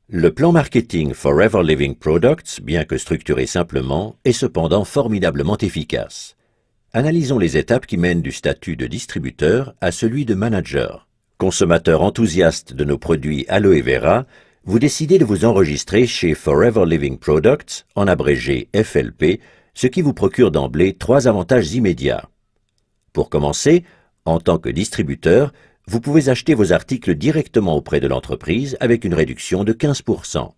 Le plan marketing Forever Living Products, bien que structuré simplement, est cependant formidablement efficace. Analysons les étapes qui mènent du statut de distributeur à celui de manager. Consommateur enthousiaste de nos produits Aloe Vera, vous décidez de vous enregistrer chez Forever Living Products, en abrégé FLP, ce qui vous procure d'emblée 3 avantages immédiats. Pour commencer, en tant que distributeur, vous pouvez acheter vos articles directement auprès de l'entreprise avec une réduction de 15%.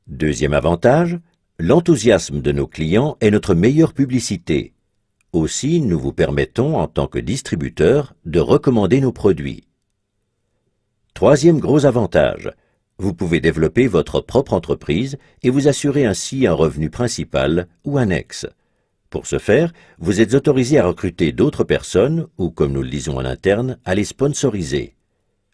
Deuxième avantage, l'enthousiasme de nos clients est notre meilleure publicité. Aussi, nous vous permettons, en tant que distributeur, de recommander nos produits. Troisième gros avantage, vous pouvez développer votre propre entreprise et vous assurer ainsi un revenu principal ou annexe. Pour ce faire, vous êtes autorisé à recruter d'autres personnes ou, comme nous le disons en interne, à les sponsoriser.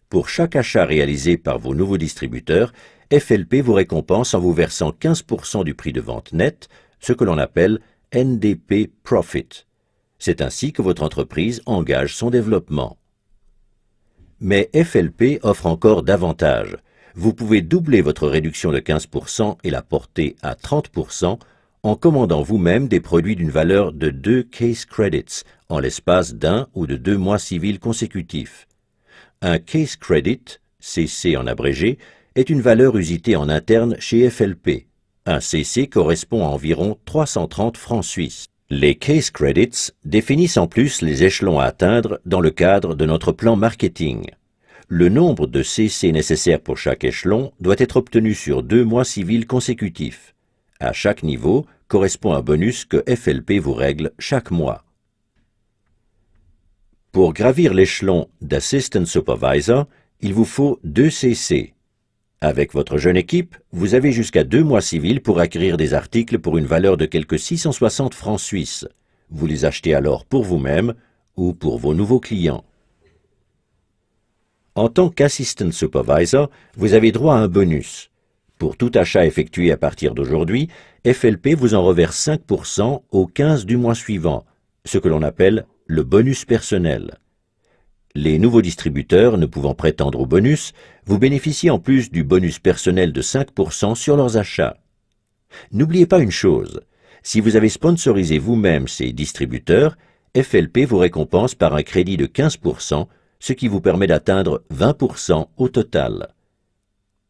Pour chaque achat réalisé par vos nouveaux distributeurs, FLP vous récompense en vous versant 15% du prix de vente net, ce que l'on appelle NDP Profit. C'est ainsi que votre entreprise engage son développement. Mais FLP offre encore davantage. Vous pouvez doubler votre réduction de 15% et la porter à 30% en commandant vous-même des produits d'une valeur de 2 Case Credits en l'espace d'1 ou de 2 mois civils consécutifs. Un Case Credit, CC en abrégé, est une valeur usitée en interne chez FLP. Un CC correspond à environ 330 francs suisses. Les Case Credits définissent en plus les échelons à atteindre dans le cadre de notre plan marketing. Le nombre de CC nécessaires pour chaque échelon doit être obtenu sur 2 mois civils consécutifs. À chaque niveau correspond un bonus que FLP vous règle chaque mois. Pour gravir l'échelon d'Assistant Supervisor, il vous faut 2 CC. Avec votre jeune équipe, vous avez jusqu'à 2 mois civils pour acquérir des articles pour une valeur de quelque 660 francs suisses. Vous les achetez alors pour vous-même ou pour vos nouveaux clients. En tant qu'Assistant Supervisor, vous avez droit à un bonus. Pour tout achat effectué à partir d'aujourd'hui, FLP vous en reverse 5% au 15 du mois suivant, ce que l'on appelle le bonus personnel. Les nouveaux distributeurs ne pouvant prétendre au bonus, vous bénéficiez en plus du bonus personnel de 5% sur leurs achats. N'oubliez pas une chose, si vous avez sponsorisé vous-même ces distributeurs, FLP vous récompense par un crédit de 15%, ce qui vous permet d'atteindre 20% au total.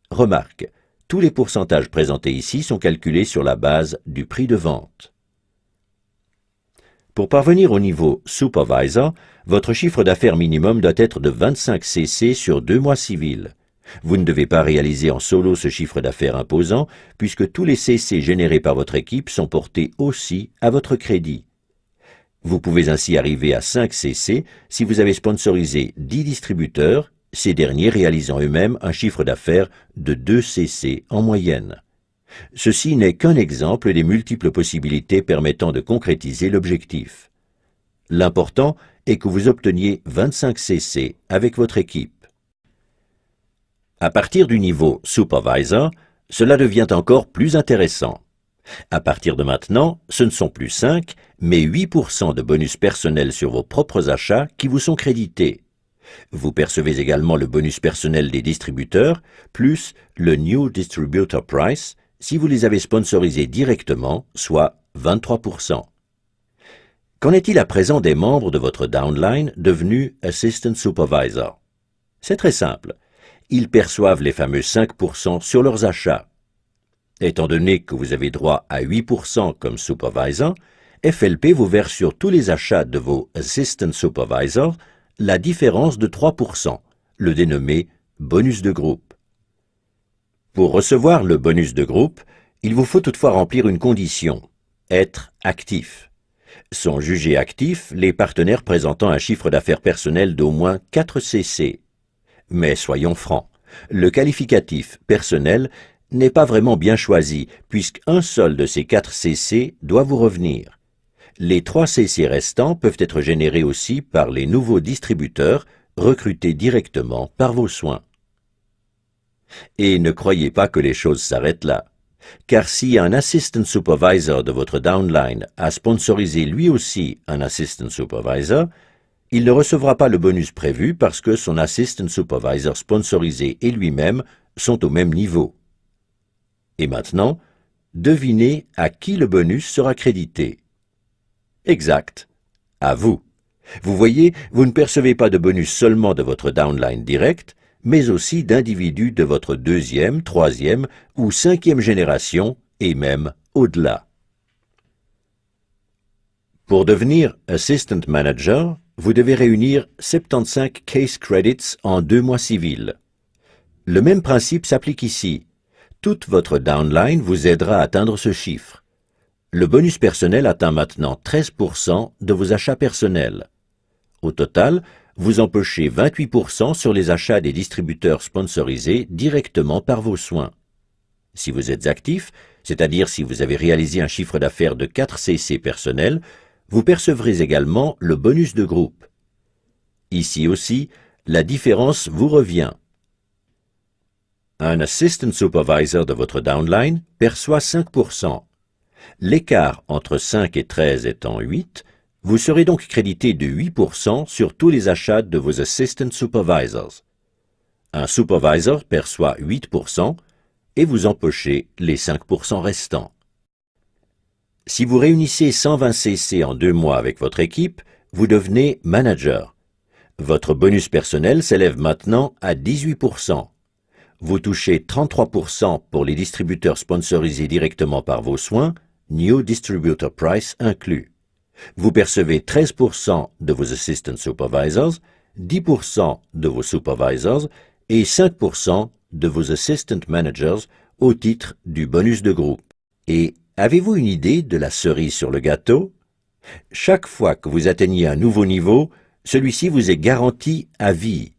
Remarque, tous les pourcentages présentés ici sont calculés sur la base du prix de vente. Pour parvenir au niveau Supervisor, votre chiffre d'affaires minimum doit être de 25 CC sur 2 mois civils. Vous ne devez pas réaliser en solo ce chiffre d'affaires imposant, puisque tous les CC générés par votre équipe sont portés aussi à votre crédit. Vous pouvez ainsi arriver à 5 CC si vous avez sponsorisé 10 distributeurs, ces derniers réalisant eux-mêmes un chiffre d'affaires de 2 CC en moyenne. Ceci n'est qu'un exemple des multiples possibilités permettant de concrétiser l'objectif. L'important est que vous obteniez 25 CC avec votre équipe. À partir du niveau Supervisor, cela devient encore plus intéressant. À partir de maintenant, ce ne sont plus 5, mais 8% de bonus personnel sur vos propres achats qui vous sont crédités. Vous percevez également le bonus personnel des distributeurs, plus le New Distributor Price, si vous les avez sponsorisés directement, soit 23%. Qu'en est-il à présent des membres de votre downline devenus Assistant Supervisor? C'est très simple. Ils perçoivent les fameux 5% sur leurs achats. Étant donné que vous avez droit à 8% comme Supervisor, FLP vous verse sur tous les achats de vos Assistant Supervisors la différence de 3%, le dénommé bonus de groupe. Pour recevoir le bonus de groupe, il vous faut toutefois remplir une condition, être actif. Sont jugés actifs les partenaires présentant un chiffre d'affaires personnel d'au moins 4 CC. Mais soyons francs, le qualificatif personnel n'est pas vraiment bien choisi, puisqu'un seul de ces 4 CC doit vous revenir. Les 3 CC restants peuvent être générés aussi par les nouveaux distributeurs recrutés directement par vos soins. Et ne croyez pas que les choses s'arrêtent là, car si un Assistant Supervisor de votre downline a sponsorisé lui aussi un Assistant Supervisor, il ne recevra pas le bonus prévu parce que son Assistant Supervisor sponsorisé et lui-même sont au même niveau. Et maintenant, devinez à qui le bonus sera crédité. Exact, à vous. Vous voyez, vous ne percevez pas de bonus seulement de votre downline direct, mais aussi d'individus de votre deuxième, troisième ou cinquième génération, et même au-delà. Pour devenir Assistant Manager, vous devez réunir 75 Case Credits en 2 mois civils. Le même principe s'applique ici. Toute votre downline vous aidera à atteindre ce chiffre. Le bonus personnel atteint maintenant 13% de vos achats personnels. Au total, vous empochez 28% sur les achats des distributeurs sponsorisés directement par vos soins. Si vous êtes actif, c'est-à-dire si vous avez réalisé un chiffre d'affaires de 4 CC personnels, vous percevrez également le bonus de groupe. Ici aussi, la différence vous revient. Un Assistant Supervisor de votre downline perçoit 5%. L'écart entre 5 et 13 étant 8, vous serez donc crédité de 8% sur tous les achats de vos Assistant Supervisors. Un Supervisor perçoit 8% et vous empochez les 5% restants. Si vous réunissez 120 CC en 2 mois avec votre équipe, vous devenez Manager. Votre bonus personnel s'élève maintenant à 18%. Vous touchez 33% pour les distributeurs sponsorisés directement par vos soins, New Distributor Price inclus. Vous percevez 13% de vos Assistant Supervisors, 10% de vos Supervisors et 5% de vos Assistant Managers au titre du bonus de groupe. Et avez-vous une idée de la cerise sur le gâteau? Chaque fois que vous atteignez un nouveau niveau, celui-ci vous est garanti à vie.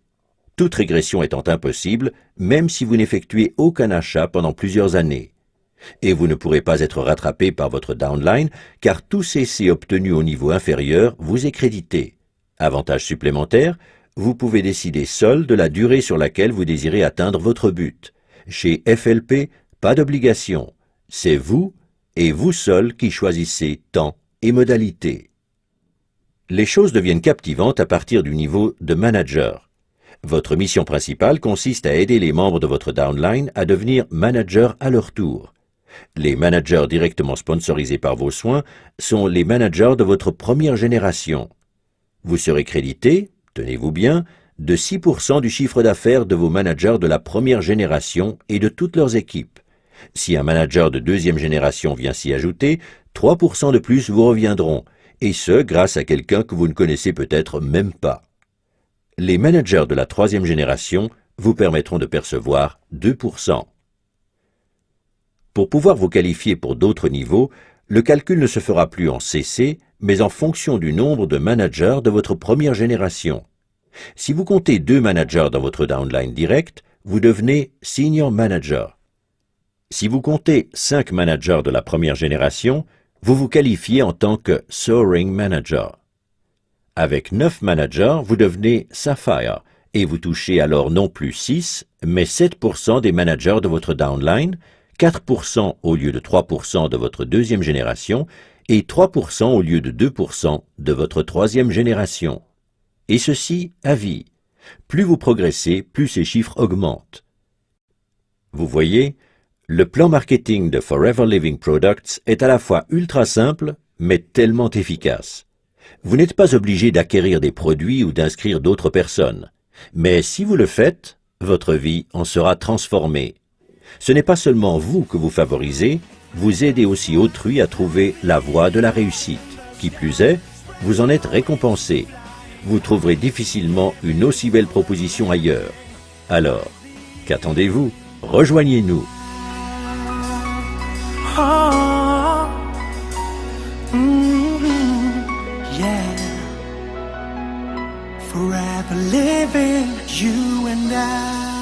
Toute régression étant impossible, même si vous n'effectuez aucun achat pendant plusieurs années. Et vous ne pourrez pas être rattrapé par votre downline, car tout CC obtenu au niveau inférieur vous est crédité. Avantage supplémentaire, vous pouvez décider seul de la durée sur laquelle vous désirez atteindre votre but. Chez FLP, pas d'obligation. C'est vous et vous seul qui choisissez temps et modalités. Les choses deviennent captivantes à partir du niveau de manager. Votre mission principale consiste à aider les membres de votre downline à devenir managers à leur tour. Les managers directement sponsorisés par vos soins sont les managers de votre première génération. Vous serez crédité, tenez-vous bien, de 6% du chiffre d'affaires de vos managers de la première génération et de toutes leurs équipes. Si un manager de deuxième génération vient s'y ajouter, 3% de plus vous reviendront, et ce grâce à quelqu'un que vous ne connaissez peut-être même pas. Les managers de la troisième génération vous permettront de percevoir 2%. Pour pouvoir vous qualifier pour d'autres niveaux, le calcul ne se fera plus en CC, mais en fonction du nombre de managers de votre première génération. Si vous comptez 2 managers dans votre downline direct, vous devenez Senior Manager. Si vous comptez 5 managers de la première génération, vous vous qualifiez en tant que Soaring Manager. Avec 9 managers, vous devenez Sapphire et vous touchez alors non plus 6, mais 7% des managers de votre downline, 4% au lieu de 3% de votre deuxième génération et 3% au lieu de 2% de votre troisième génération. Et ceci à vie. Plus vous progressez, plus ces chiffres augmentent. Vous voyez, le plan marketing de Forever Living Products est à la fois ultra simple, mais tellement efficace. Vous n'êtes pas obligé d'acquérir des produits ou d'inscrire d'autres personnes. Mais si vous le faites, votre vie en sera transformée. Ce n'est pas seulement vous que vous favorisez, vous aidez aussi autrui à trouver la voie de la réussite. Qui plus est, vous en êtes récompensé. Vous trouverez difficilement une aussi belle proposition ailleurs. Alors, qu'attendez-vous? Rejoignez-nous. Oh, yeah. Forever living, you and I.